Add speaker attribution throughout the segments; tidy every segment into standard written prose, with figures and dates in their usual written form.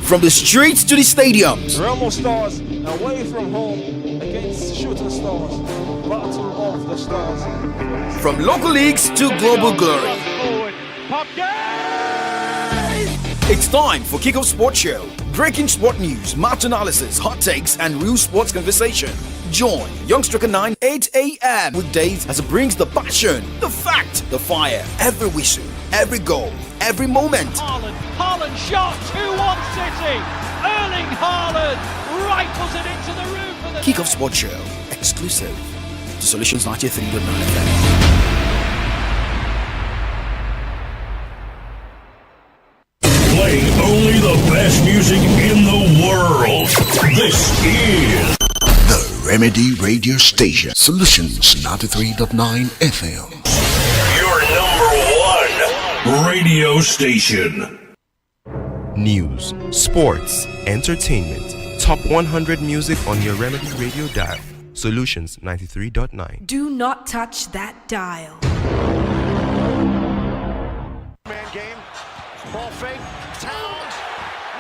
Speaker 1: From the streets to the stadiums.
Speaker 2: Remo Stars away from home against Shooting Stars. Battle of the Stars.
Speaker 1: From local leagues to global glory. It's time for Kickoff Sports Show. Breaking sport news, match analysis, hot takes, and real sports conversation. Join YOUNGSTRIKER9 8 a.m. weekdays as it brings the passion, the fact, the fire, every whistle, every goal, every moment.
Speaker 3: Haaland shot, 2-1 City. Erling Haaland rifles it into the roof of the
Speaker 1: Kickoff Sports Show, exclusive to Solutions 93.9 FM.
Speaker 4: Playing only the best music in the world. This is
Speaker 5: the Remedy Radio Station. Solutions 93.9 FM.
Speaker 4: Your number one radio station.
Speaker 6: News, sports, entertainment. Top 100 music on your Remedy Radio dial. Solutions 93.9.
Speaker 7: Do not touch that dial.
Speaker 8: Man game. Ball fake. Towns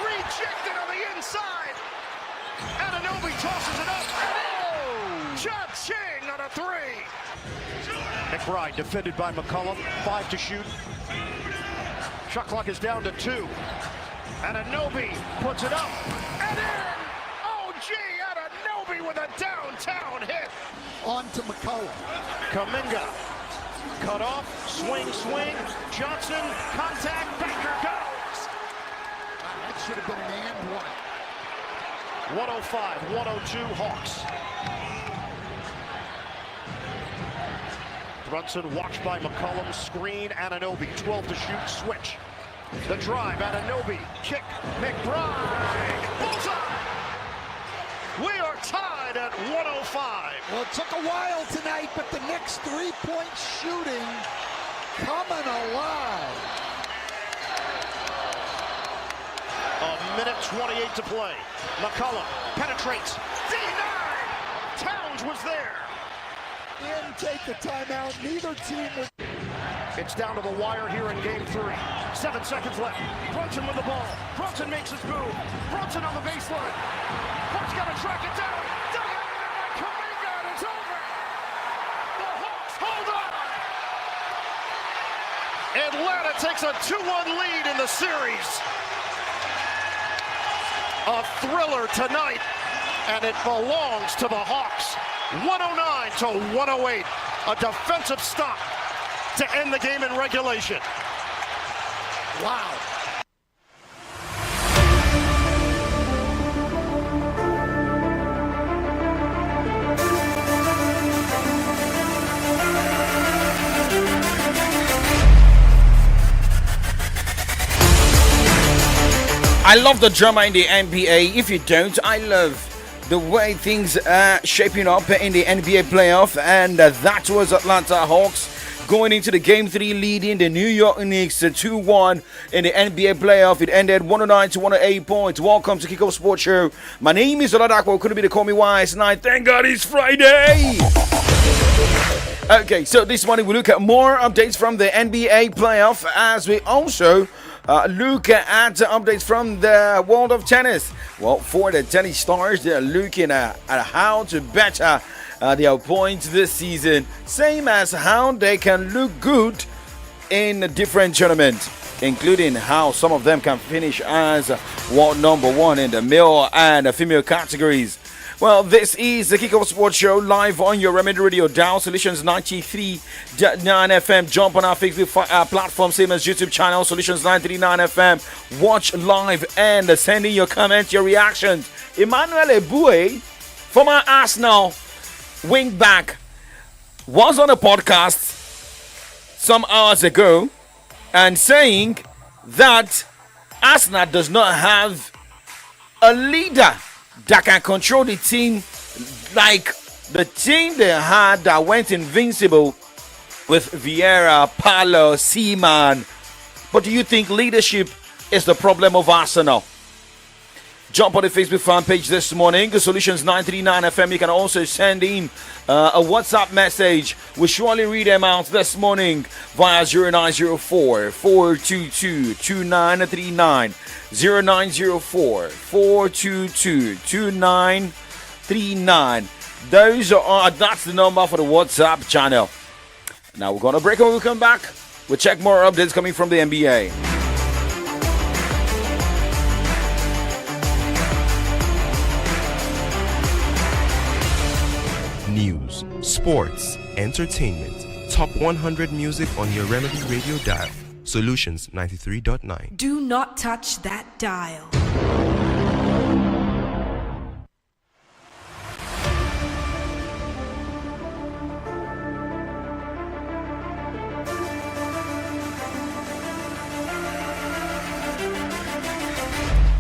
Speaker 8: rejected on the inside. Ananobi tosses it up. Oh! Cha-ching on a three. McBride defended by McCullum. 5 to shoot. Shot clock is down to 2. Ananobi puts it up and in. Oh, gee, Ananobi with a downtown hit. On to McCullum. Kuminga. Cut off. Swing. Johnson. Contact. Baker goes. That should have been an and one. 105-102 Hawks. Brunson watched by McCullum. Screen. Ananobi. 12 to shoot. Switch. The drive. Ananobi. Kick. McBride. Bullseye. We are tied at 105.
Speaker 9: Well, it took a while tonight, but the next three-point shooting coming alive.
Speaker 8: A minute 28 to play. McCullum penetrates. D9. Towns was there.
Speaker 9: Didn't take the timeout. Neither team was.
Speaker 8: It's down to the wire here in game 3. 7 seconds left. Brunson with the ball. Brunson makes his move. Brunson on the baseline. Hawks got to track it down. Dug it. Kuminga, and it's over. The Hawks hold on. Atlanta takes a 2-1 lead in the series. A thriller tonight, and it belongs to the Hawks. 109 to 108. A defensive stop to end the game in regulation. Wow.
Speaker 1: I love the drama in the NBA. If you don't, I love the way things are shaping up in the NBA playoff. And that was Atlanta Hawks going into the Game 3 leading the New York Knicks 2-1 in the NBA playoff. It ended 109 to 108 points. Welcome to Kickoff Sports Show. My name is Oladakwa. Couldn't be to call me wise. And I thank God it's Friday. Okay, so this morning we look at more updates from the NBA playoff as we also look at updates from the world of tennis. Well, for the tennis stars, they're looking at how to better their points this season, same as how they can look good in different tournaments, including how some of them can finish as world number 1 in the male and female categories. Well, this is the Kickoff Sports Show live on your Remedy Radio dial, Solutions 93.9 FM. Jump on our Facebook platform, same as YouTube channel, Solutions 939 FM. Watch live and send in your comments, your reactions. Emmanuel Eboué, former Arsenal wingback, was on a podcast some hours ago and saying that Arsenal does not have a leader that can control the team like the team they had that went invincible with Vieira, Paulo, Seaman. But do you think leadership is the problem of Arsenal? Jump on the Facebook fan page this morning, Solutions 939 FM. You can also send in a WhatsApp message. We'll surely read them out this morning via 0904 422 2939. 0904 422 2939. That's the number for the WhatsApp channel. Now we're gonna break and when we come back, we'll check more updates coming from the NBA.
Speaker 6: News, sports, entertainment, top 100 music on your Remedy Radio dial. Solutions 93.9.
Speaker 7: Do not touch that dial.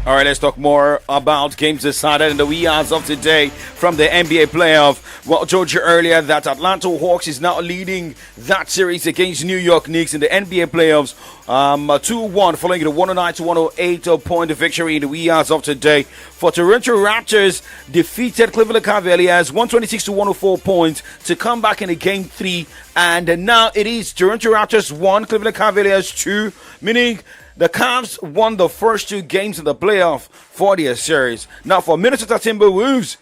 Speaker 1: All right, let's talk more about games decided in the wee hours of today from the NBA playoff. Well, I told you earlier that Atlanta Hawks is now leading that series against New York Knicks in the NBA playoffs. 2-1 following the 109-108 point victory in the wee hours of today. For Toronto Raptors, defeated Cleveland Cavaliers 126-104 points to come back in the game 3. And now it is Toronto Raptors 1, Cleveland Cavaliers 2, meaning the Cavs won the first 2 games of the playoff for their series. Now, for Minnesota Timberwolves,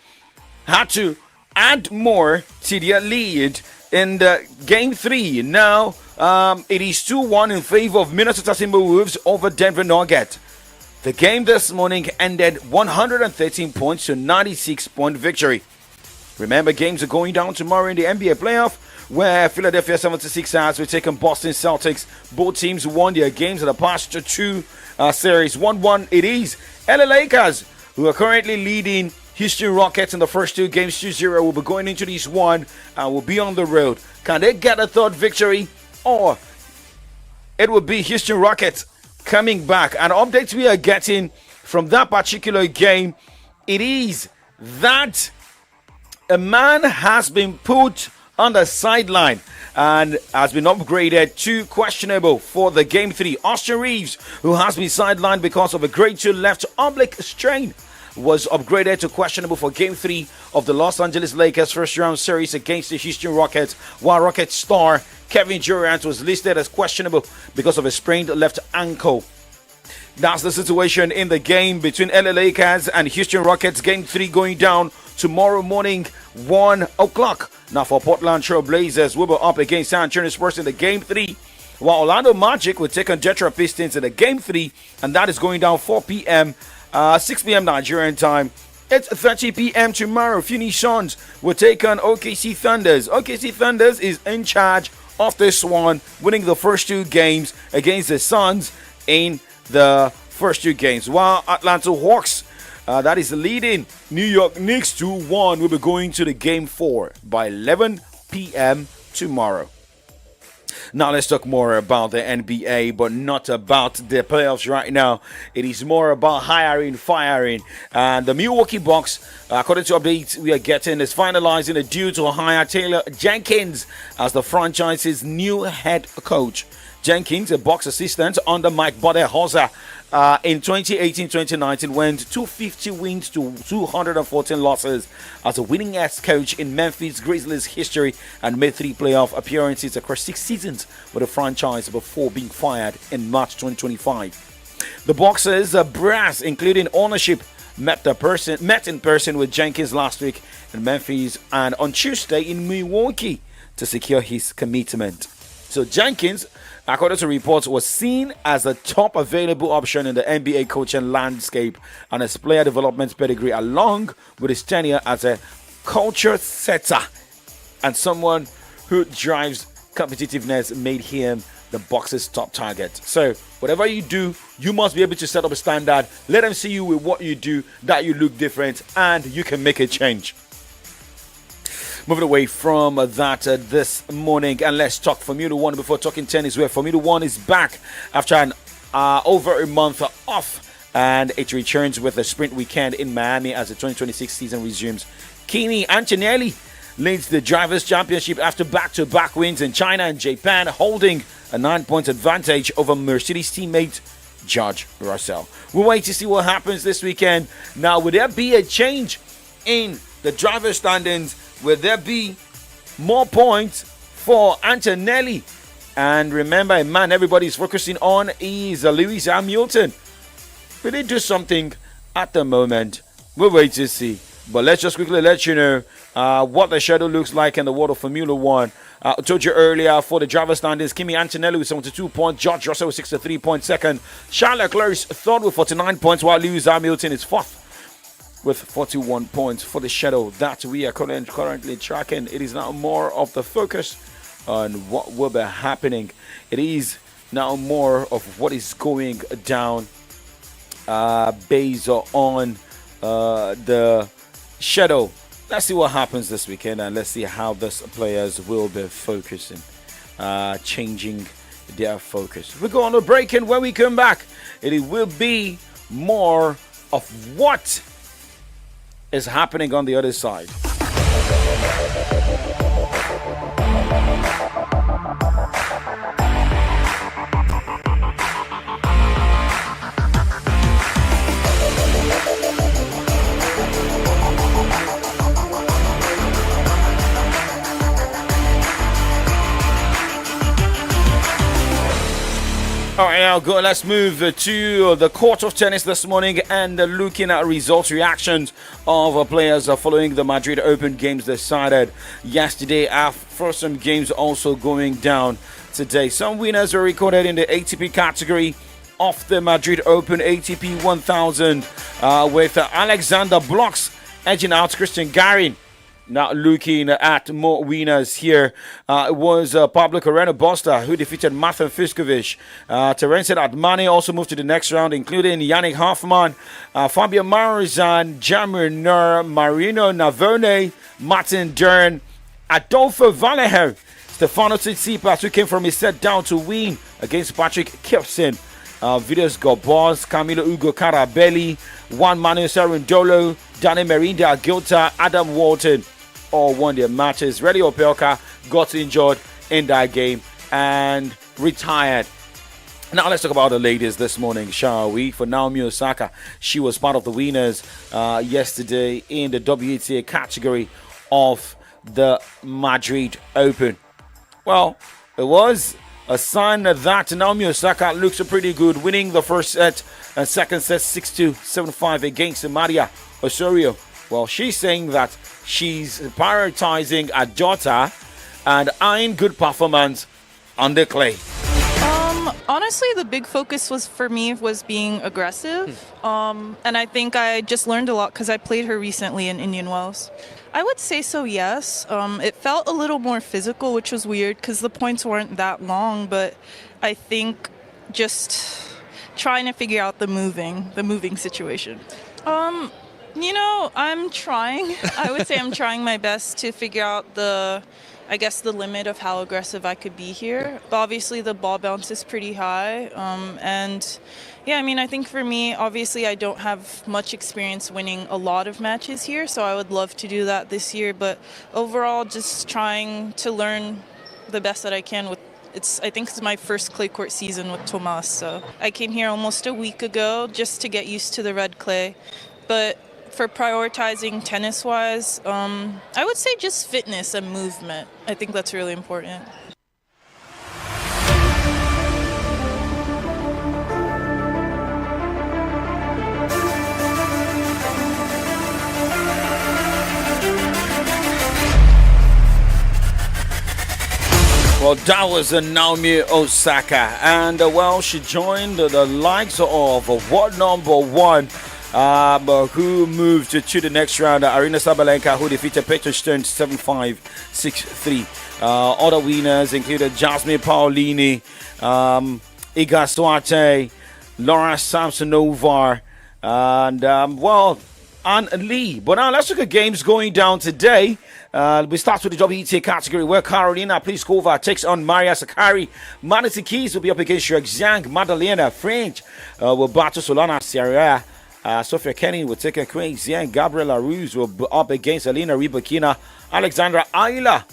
Speaker 1: had to add more to their lead in the game 3. Now, it is 2-1 in favor of Minnesota Timberwolves over Denver Nuggets. The game this morning ended 113 points to 96-point victory. Remember, games are going down tomorrow in the NBA playoff, where Philadelphia 76ers will take on Boston Celtics. Both teams won their games in the past 2 series. 1-1 it is. LA Lakers, who are currently leading Houston Rockets in the first 2 games, 2-0, will be going into this one and will be on the road. Can they get a third victory? Or it will be Houston Rockets coming back. And updates we are getting from that particular game, it is that a man has been put on the sideline and has been upgraded to questionable for the game 3. Austin Reeves, who has been sidelined because of a grade 2 left oblique strain, was upgraded to questionable for game 3 of the Los Angeles Lakers first round series against the Houston Rockets, while Rockets star Kevin Durant was listed as questionable because of a sprained left ankle. That's the situation in the game between LA Lakers and Houston Rockets. Game 3 going down tomorrow morning, 1 o'clock. Now for Portland Trail Blazers, we'll be up against San Antonio Spurs in the game 3, while Orlando Magic will take on Detroit Pistons in the game 3, and that is going down 4 p.m., 6 p.m. Nigerian time. It's 30 p.m. tomorrow. Phoenix Suns will take on OKC Thunders. OKC Thunders is in charge of this one, winning the first 2 games against the Suns in the first 2 games, while Atlanta Hawks, that is leading New York Knicks 2-1, will be going to the game 4 by 11 p.m. tomorrow. Now let's talk more about the NBA, but not about the playoffs right now. It is more about hiring, firing. And the Milwaukee Bucks, according to updates we are getting, is finalizing a deal to hire Taylor Jenkins as the franchise's new head coach. Jenkins, a Bucks assistant under Mike Budenholzer, in 2018-2019 went 250 wins to 214 losses as a winningest coach in Memphis Grizzlies history and made 3 playoff appearances across 6 seasons with the franchise before being fired in March 2025. The Bucks' brass, including ownership, met in person with Jenkins last week in Memphis and on Tuesday in Milwaukee to secure his commitment. So Jenkins, according to reports, was seen as the top available option in the NBA coaching landscape and his player development pedigree, along with his tenure as a culture setter and someone who drives competitiveness, made him the Bucks' top target. So whatever you do, you must be able to set up a standard. Let them see you with what you do, that you look different, and you can make a change. Moving away from that this morning, and let's talk Formula 1 before talking tennis, where Formula 1 is back after an over a month off, and it returns with a sprint weekend in Miami as the 2026 season resumes. Kimi Antonelli leads the Drivers' Championship after back-to-back wins in China and Japan, holding a 9-point advantage over Mercedes teammate George Russell. We'll wait to see what happens this weekend. Now, will there be a change in the driver's standings? Will there be more points for Antonelli? And remember, a man everybody's focusing on is Lewis Hamilton. Will they do something at the moment? We'll wait to see. But let's just quickly let you know what the schedule looks like in the world of Formula One. I told you earlier for the driver standings, Kimi Antonelli with 72 points, George Russell with 63 points second, Charles Leclerc is third with 49 points, while Lewis Hamilton is fourth with 41 points for the schedule that we are currently tracking. It is now more of the focus on what will be happening. It is now more of what is going down based on the schedule. Let's see what happens this weekend, and let's see how these players will be focusing, changing their focus. We go on a break, and when we come back, it will be more of what is happening on the other side. All right, now go. Let's move to the court of tennis this morning and looking at results, reactions of players following the Madrid Open games decided yesterday. After some games also going down today, some winners were recorded in the ATP category of the Madrid Open ATP 1000 with Alexander Blocks edging out Christian Garin. Now looking at more winners here, it was Pablo Carreno Busta who defeated Martin Fiskovic. Terence Admani also moved to the next round, including Yannick Hoffman, Fabio Marzan, Jamir Nur, Marino Navone, Martin Dern, Adolfo Vallejo, Stefano Tsitsipas, who came from his set down to win against Patrick Kipson, Vidas Gobos, Camilo Ugo Carabelli, Juan Manuel Cerundolo, Danny Merinda Gilta, Adam Walton all won their matches. Reddy Opelka got injured in that game and retired. Now let's talk about the ladies this morning, shall we? For Naomi Osaka, she was part of the winners yesterday in the WTA category of the Madrid Open. Well, it was a sign that Naomi Osaka looks pretty good, winning the first set and second set 6-2, 7-5 against Maria Osorio. Well, she's saying that she's prioritizing a daughter and eyeing good performance on the clay.
Speaker 10: Honestly, the big focus for me was being aggressive. And I think I just learned a lot because I played her recently in Indian Wells. I would say so, yes. It felt a little more physical, which was weird because the points weren't that long, but I think just trying to figure out the moving situation. I'm trying. I would say I'm trying my best to figure out the limit of how aggressive I could be here. But obviously the ball bounce is pretty high. I think for me, obviously I don't have much experience winning a lot of matches here, so I would love to do that this year. But overall, just trying to learn the best that I can with I think it's my first clay court season with Tomas. So I came here almost a week ago just to get used to the red clay. But for prioritizing tennis-wise, I would say just fitness and movement. I think that's really important.
Speaker 1: Well, that was Naomi Osaka, and she joined the likes of world number one, who moved to the next round, Arina Sabalenka, who defeated Petra Stern 7-5, 6-3. Other winners included Jasmine Paolini, Iga Swiatek, Laura Samsonova, and Ann Lee. But now let's look at games going down today. We start with the WTA category where Carolina Pliskova takes on Maria Sakkari. Manatee Keys will be up against Xue Xiang. Madalena French will battle Solana Sierra. Sofia Kenin will take on Queen Xiang. Gabriela Ruse will be up against Elena Rybakina. Alexandra Ayla,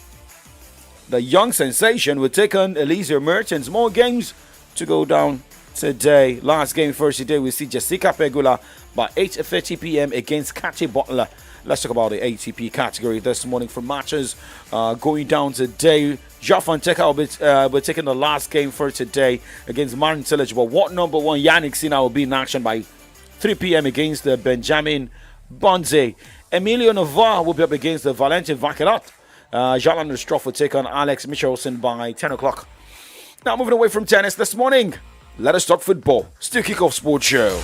Speaker 1: the young sensation, will take on Elisa Mertens. More games to go down today. Last game first today, we see Jessica Pegula by 8:30 p.m. against Katy Butler. Let's talk about the ATP category this morning for matches going down today. Joffan Teka will be taking the last game for today against Marin Cilic. But what number one Yannick Sinner will be in action by 3 p.m. against Benjamin Bonze. Emilio Navarre will be up against Valentin Vaquerat. Jalan Stroff will take on Alex Michelson by 10 o'clock. Now moving away from tennis this morning, let us talk football. Still Kickoff Sports Show.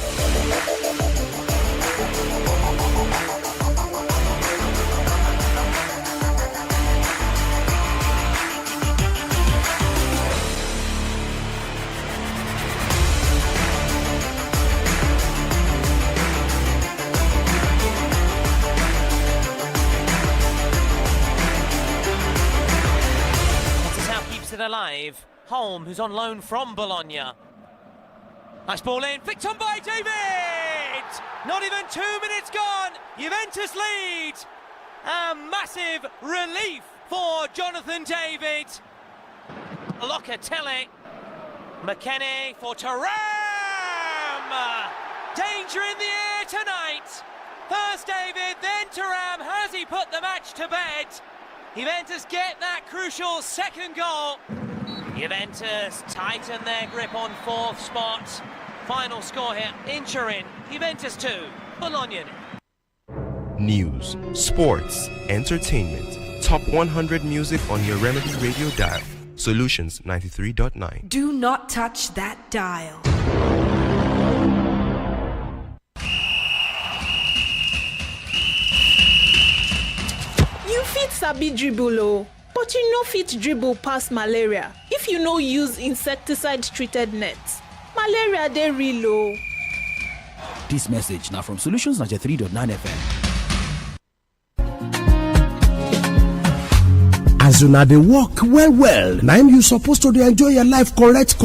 Speaker 11: Alive. Holm, who's on loan from Bologna. Nice ball in, flicked on by David! Not even 2 minutes gone, Juventus lead! A massive relief for Jonathan David. Locatelli, McKennie for Thuram! Danger in the air tonight! First David, then Thuram. Has he put the match to bed? Juventus get that crucial second goal. Juventus tighten their grip on fourth spot. Final score here in Turin. Juventus 2, Bologna.
Speaker 6: News, sports, entertainment, top 100 music on your Remedy Radio dial. Solutions 93.9.
Speaker 7: Do not touch that dial.
Speaker 12: You fit sabi dribble o, but you no fit dribble pass malaria if you no use insecticide treated nets. Malaria dey real o.
Speaker 13: This message now from Solutions 93.9 FM.
Speaker 14: As una dey work well, na im you supposed to dey enjoy your life correct.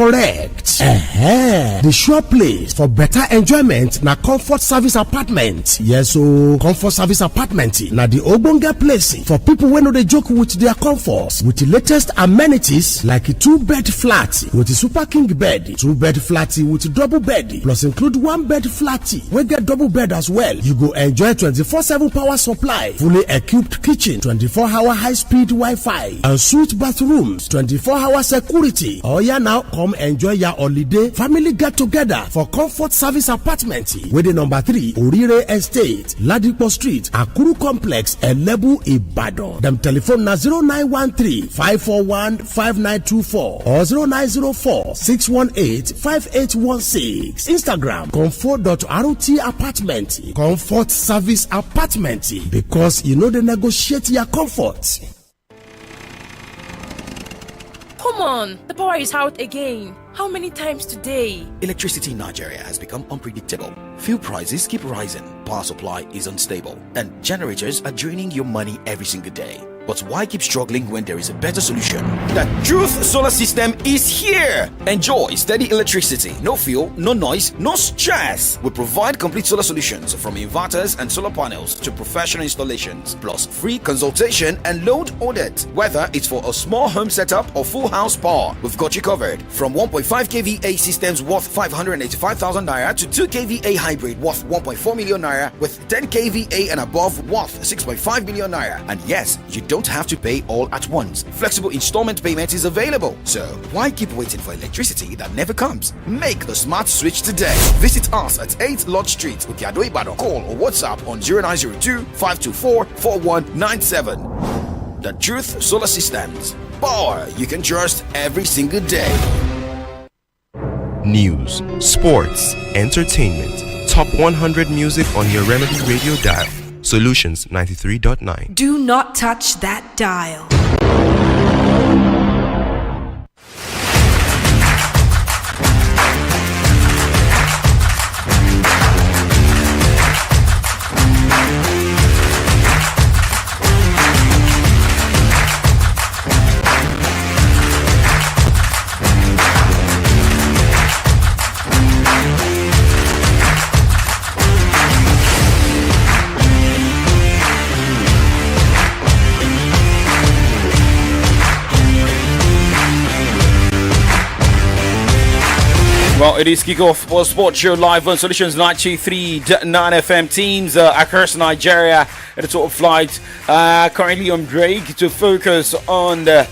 Speaker 14: The sure place for better enjoyment na Comfort Service Apartment. Yes o, Comfort Service Apartment na the ogbonge place for people wey no dey joke with their comfort. With the latest amenities like a 2-bed flat with a super king bed, 2-bed flat with double bed, plus include 1-bed flat wey get double bed as well. You go enjoy 24/7 power supply, fully equipped kitchen, 24-hour high-speed Wi-Fi, and suite bathrooms, 24-hour security. Oh yeah, now come enjoy your holiday family get together for Comfort Service Apartment with the number 3 Orire Estate, Ladipo Street, Akuru Complex, Elebu, Ibadan. Them telephone na 0913-541-5924 or 0904-618-5816. Instagram comfort.rt apartment. Comfort Service Apartment, because you know they negotiate your comfort.
Speaker 15: Come on, the power is out again. How many times today?
Speaker 16: Electricity in Nigeria has become unpredictable. Fuel prices keep rising, power supply is unstable, and generators are draining your money every single day. But why keep struggling when there is a better solution? The Truth Solar System is here! Enjoy steady electricity, no fuel, no noise, no stress. We provide complete solar solutions from inverters and solar panels to professional installations, plus free consultation and load audit. Whether it's for a small home setup or full house power, we've got you covered. From 1.5 kVA systems worth 585,000 naira to 2 kVA hybrid worth 1.4 million naira with 10 kVA and above worth 6.5 million naira. And yes, you don't have to pay all at once. Flexible installment payment is available. So why keep waiting for electricity that never comes? Make the smart switch today. Visit us at 8 Lodge Street, Ukiado Ibadan. Call or WhatsApp on 0902-524-4197. The Truth Solar Systems. Power you can trust every single day.
Speaker 6: News, sports, entertainment, top 100 music on your Remedy Radio dial. Solutions 93.9.
Speaker 7: Do not touch that dial.
Speaker 1: Well, it is Kickoff for Sports Show live on Solutions 93.9 FM. Teams across Nigeria at the top flight, currently on break to focus on the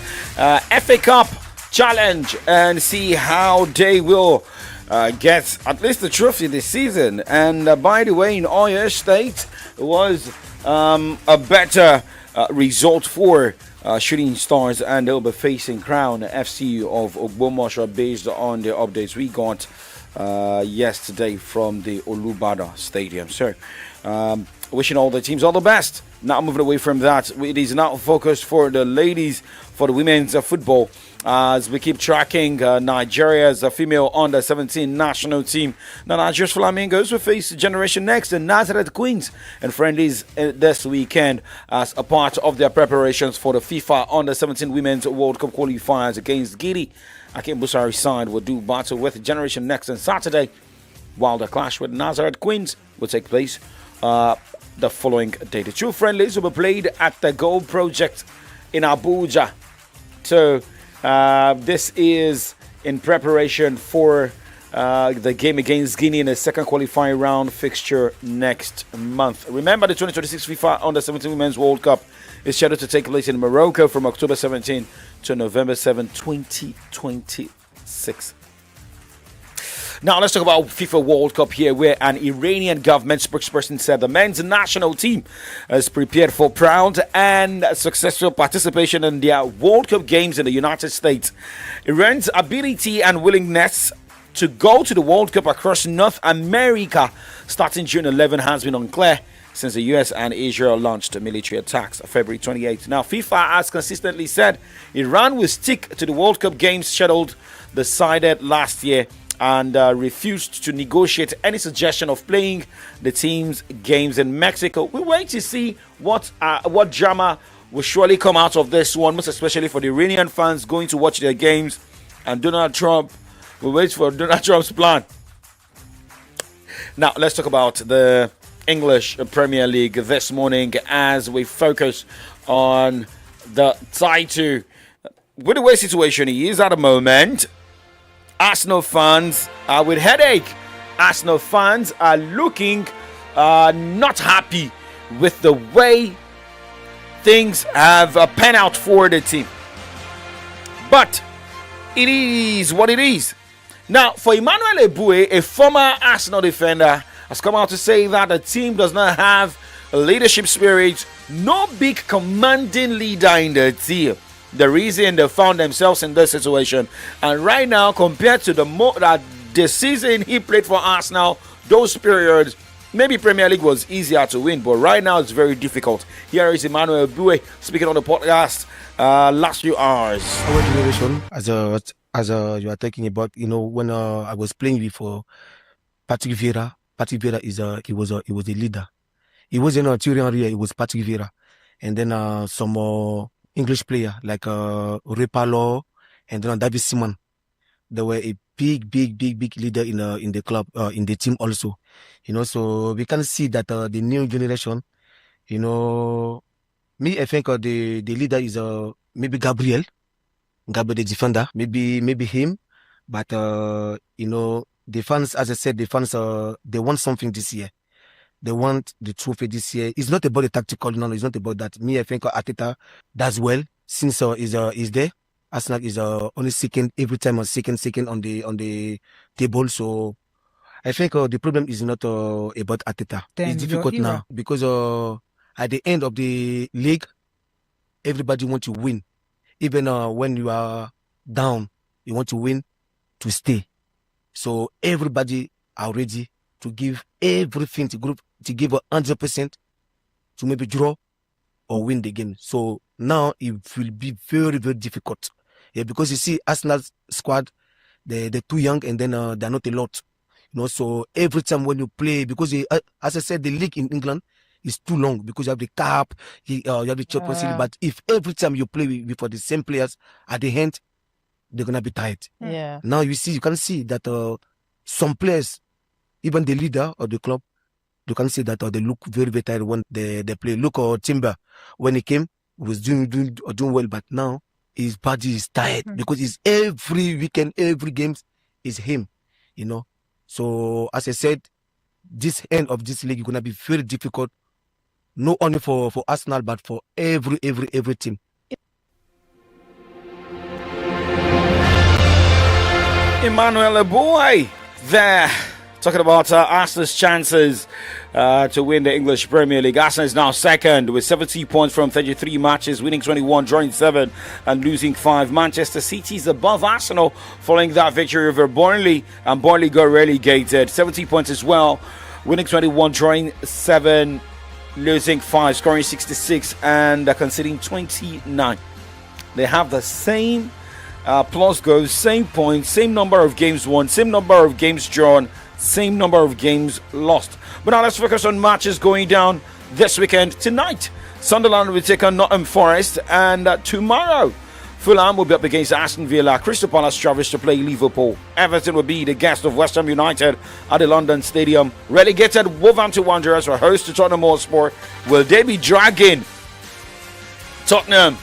Speaker 1: FA Cup challenge and see how they will get at least the trophy this season. And by the way, in Oyo State, it was a better result for Shooting Stars, and they'll be facing Crown FC of Ogbomoso based on the updates we got yesterday from the Olubada Stadium. So, wishing all the teams all the best. Now moving away from that, it is now focused for the ladies, for the women's football, as we keep tracking Nigeria's female under-17 national team. Now, Nigeria's Flamingos will face Generation Next and Nazareth Queens and friendlies this weekend as a part of their preparations for the FIFA under-17 Women's World Cup qualifiers against Guinea. Akim Busari's side will do battle with Generation Next on Saturday, while the clash with Nazareth Queens will take place the following day. The two friendlies will be played at the Gold Project in Abuja. So this is in preparation for the game against Guinea in the second qualifying round fixture next month. Remember, the 2026 FIFA Under-17 Women's World Cup is scheduled to take place in Morocco from October 17 to November 7, 2026. Now let's talk about FIFA World Cup here, where an Iranian government spokesperson said the men's national team is prepared for proud and successful participation in their World Cup games in the United States. Iran's ability and willingness to go to the World Cup across North America starting June 11 has been unclear since the US and Israel launched military attacks February 28. Now, FIFA has consistently said Iran will stick to the World Cup games scheduled decided last year, and refused to negotiate any suggestion of playing the team's games in Mexico. We wait to see what drama will surely come out of this one, most especially for the Iranian fans going to watch their games. And Donald Trump, we wait for Donald Trump's plan. Now, let's talk about the English Premier League this morning as we focus on the title. With the way situation is at the moment, Arsenal fans are with headache. Arsenal fans are looking not happy with the way things have panned out for the team. But it is what it is. Now, for Emmanuel Eboué, a former Arsenal defender, has come out to say that the team does not have a leadership spirit, no big commanding leader in the team. The reason they found themselves in this situation, and right now, compared to the season he played for Arsenal, those periods, maybe Premier League was easier to win, but right now it's very difficult. Here is Emmanuel Eboué speaking on the podcast last few hours.
Speaker 17: Our generation, as you are talking about, when I was playing before Patrick Vieira he was a leader. He wasn't a Thierry Henry, he was Patrick Vieira, and then some English player like Repalo and then David Simon. They were a big leader in the club, in the team also. So we can see that the new generation, me, I think the leader is maybe Gabriel the defender, maybe him. But the fans, as I said, they want something this year. They want the trophy this year. It's not about the tactical, no, it's not about that. Me, I think Arteta does well since is there. Arsenal is only second every time, second on the table. So I think the problem is not about Arteta. It's difficult now because at the end of the league, everybody wants to win. Even when you are down, you want to win to stay. So everybody are ready to give everything to give 100% to maybe draw or win the game. So now it will be very difficult. Yeah, because you see Arsenal's squad, they're too young and then they're not a lot. So every time when you play, because as I said, the league in England is too long because you have the cup, you have the Champions League. But if every time you play for the same players at the end, they're gonna be tired.
Speaker 18: Yeah.
Speaker 17: Now you can see that some players, even the leader of the club, you can see that they look very tired when they play. Look, Timber, when he came, he was doing well, but now his body is tired because it's every weekend, every game is him. you know. So as I said, this end of this league is gonna be very difficult, not only for Arsenal but for every team.
Speaker 1: Emmanuel Boy there talking about Arsenal's chances to win the English Premier League. Arsenal is now second with 70 points from 33 matches, winning 21, drawing 7 and losing 5. Manchester City is above Arsenal following that victory over Burnley, and Burnley got relegated. 70 points as well, winning 21, drawing 7, losing 5, scoring 66 and conceding 29. They have the same plus goals, same points, same number of games won, same number of games drawn, same number of games lost. But now let's focus on matches going down this weekend. Tonight, Sunderland will take on Nottingham Forest, and tomorrow, Fulham will be up against Aston Villa. Crystal Palace travels to play Liverpool. Everton will be the guest of West Ham United at the London Stadium. Relegated Wolverhampton Wanderers will host to Tottenham Hotspur. Will they be dragging Tottenham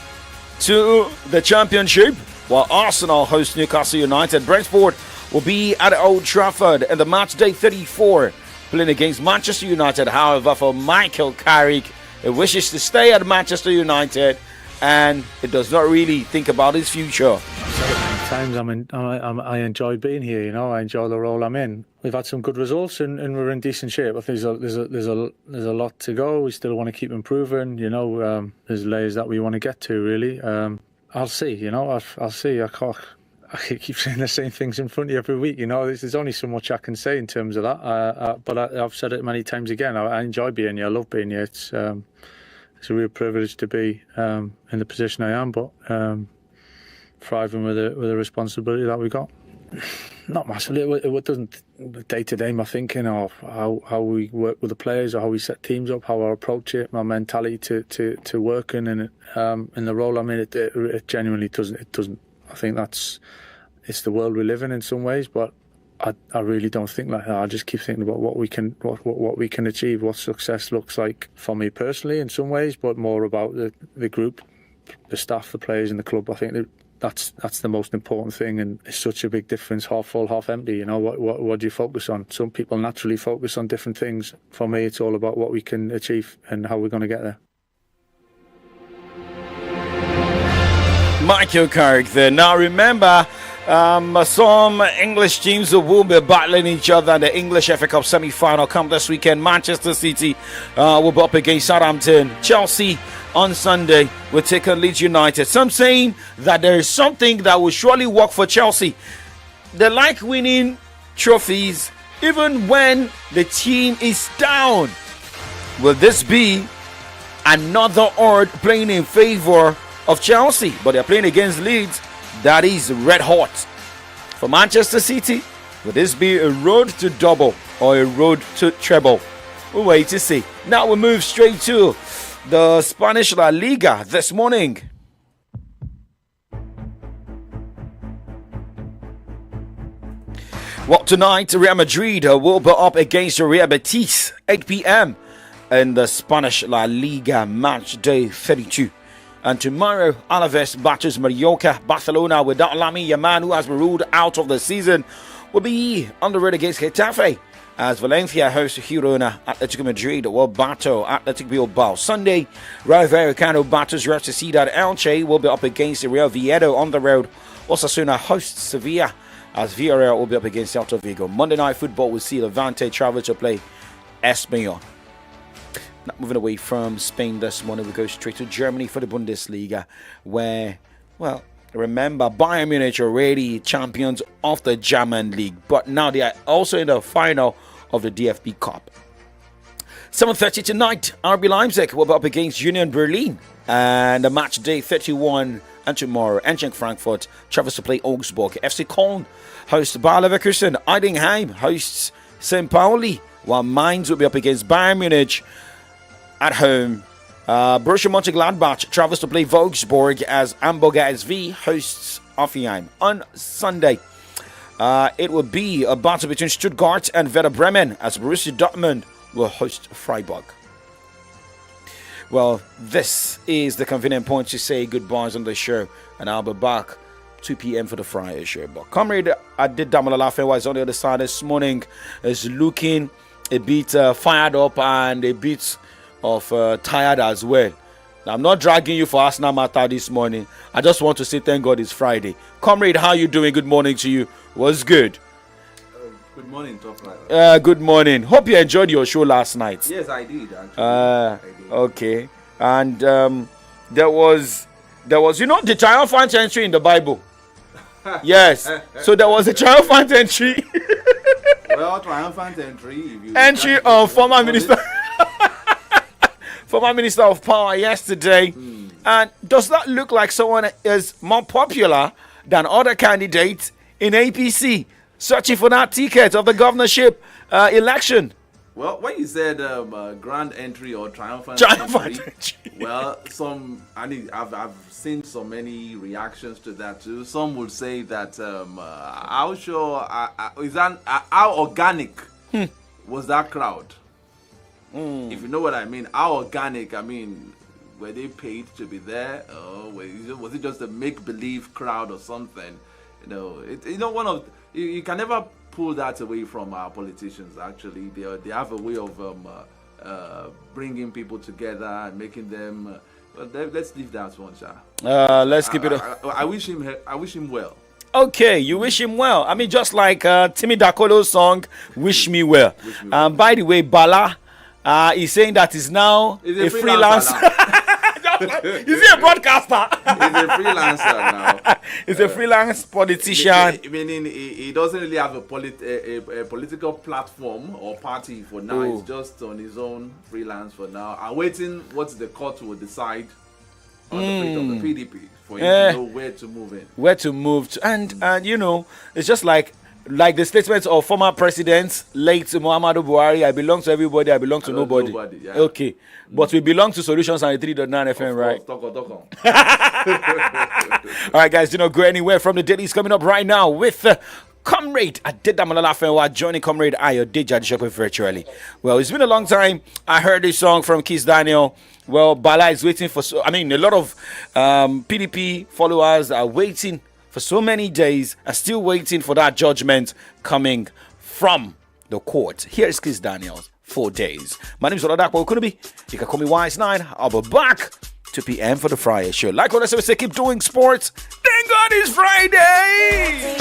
Speaker 1: to the Championship, while Arsenal host Newcastle United? Brentford will be at Old Trafford in the match day 34, playing against Manchester United. However, for Michael Carrick, he wishes to stay at Manchester United, and it does not really think about his future.
Speaker 18: Times I enjoy being here. You know, I enjoy the role I'm in. We've had some good results, and we're in decent shape. I think there's a lot to go. We still want to keep improving. You know, there's layers that we want to get to. Really, I'll see. You know, I'll see. I keep saying the same things in front of you every week. You know, there's only so much I can say in terms of that. But I've said it many times again. I enjoy being here. I love being here. It's a real privilege to be in the position I am, but thriving with the responsibility that we got. Not massively. It doesn't day to day my thinking, or how we work with the players, or how we set teams up, how I approach it, my mentality to working in the role I'm in. It genuinely doesn't. It doesn't. I think it's the world we live in some ways, but I really don't think like that. I just keep thinking about what we can achieve, what success looks like for me personally in some ways, but more about the group, the staff, the players in the club. I think that's the most important thing, and it's such a big difference, half full, half empty. You know, what do you focus on? Some people naturally focus on different things. For me, it's all about what we can achieve and how we're going to get there.
Speaker 1: Michael Carrick there. Now remember, some English teams will be battling each other in the English FA Cup semi-final come this weekend. Manchester City will be up against Southampton. Chelsea on Sunday will take on Leeds United. Some saying that there is something that will surely work for Chelsea. They like winning trophies even when the team is down. Will this be another odd playing in favour of Chelsea? But they're playing against Leeds that is red hot. For Manchester City, will this be a road to double or a road to treble? We'll wait to see. Now we move straight to the Spanish La Liga this morning. Well, tonight Real Madrid will be up against Real Betis, 8 p.m. in the Spanish La Liga match day 32. And tomorrow, Alaves battles Mallorca. Barcelona, without Lamine Yamal, who has been ruled out of the season, will be on the road against Getafe, as Valencia hosts Girona. Atletico Madrid will battle Athletic Bilbao. Sunday, Rayo Vallecano battles Real Sociedad. Elche will be up against Real Oviedo on the road. Osasuna hosts Sevilla, as Villarreal will be up against Celta Vigo. Monday Night Football will see Levante travel to play Espanyol. Now, moving away from Spain this morning, we go straight to Germany for the Bundesliga, where, well, remember, Bayern Munich are already champions of the German league, but now they are also in the final of the DFB Cup. 7:30 tonight, RB Leipzig will be up against Union Berlin, and the match day 31. And tomorrow, Eintracht Frankfurt travels to play Augsburg. FC Köln hosts Bayer Leverkusen. Heidenheim hosts St. Pauli, while Mainz will be up against Bayern Munich at home. Borussia Mönchengladbach travels to play Wolfsburg, as Hamburger SV hosts Hoffenheim. On Sunday, it will be a battle between Stuttgart and Werder Bremen, as Borussia Dortmund will host Freiburg. Well, this is the convenient point to say goodbyes on the show, and I'll be back 2 p.m. for the Friday show. But Comrade Adedamola Lafenwa is on the other side this morning, is looking a bit fired up and a bit of tired as well. Now, I'm not dragging you for Arsenal matter this morning. I just want to say thank God it's Friday. Comrade, how you doing? Good morning to you. What's good?
Speaker 19: Good morning, Top Rider.
Speaker 1: Good morning. Hope you enjoyed your show last night.
Speaker 19: Yes, I did, actually.
Speaker 1: Okay. And there was the triumphant entry in the Bible. Yes. So there was a triumphant entry.
Speaker 19: Well, triumphant entry.
Speaker 1: Entry of former minister of power yesterday. And does that look like someone is more popular than other candidates in APC searching for that ticket of the governorship election?
Speaker 19: Well, when you said grand entry or triumphant entry, well, I've seen so many reactions to that too. Some would say that how organic was that crowd? If you know what I mean, how organic? I mean, were they paid to be there, or was it just a make-believe crowd or something? You can never pull that away from our politicians. Actually, they have a way of bringing people together and making them. Let's leave that one, Sha.
Speaker 1: Let's keep it.
Speaker 19: I wish him well.
Speaker 1: Okay, you wish him well. I mean, just like Timmy Dakolo's song "Wish Me Well." By the way, Bala is saying that he's now a freelance. Is he a broadcaster?
Speaker 19: He's a freelancer now.
Speaker 1: He's a freelance politician.
Speaker 19: Meaning he doesn't really have a political platform or party for now. He's just on his own freelance for now. I'm waiting what the court will decide on the fate of the PDP for him to know where to move in.
Speaker 1: Where to move to. And it's just like the statements of former presidents, late Muhammadu Buhari, I belong to everybody, I belong to nobody.
Speaker 19: Yeah.
Speaker 1: Okay. But we belong to Solutions 93.9 FM, right? All right, guys, do not go anywhere from the dailies coming up right now with Comrade Adedamola Lafenwa joining Comrade Ayodeji Adesope virtually. Well, it's been a long time. I heard this song from Kiss Daniel. Well, Bala is waiting for... a lot of PDP followers are waiting for so many days and still waiting for that judgment coming from the court. Here's Kiss Daniels. 4 days. My name is Oladapo Okunubi. You can call me Wise9. I'll be back 2 p.m. for the Friday show. Like what I say, keep doing sports. Thank God it's Friday.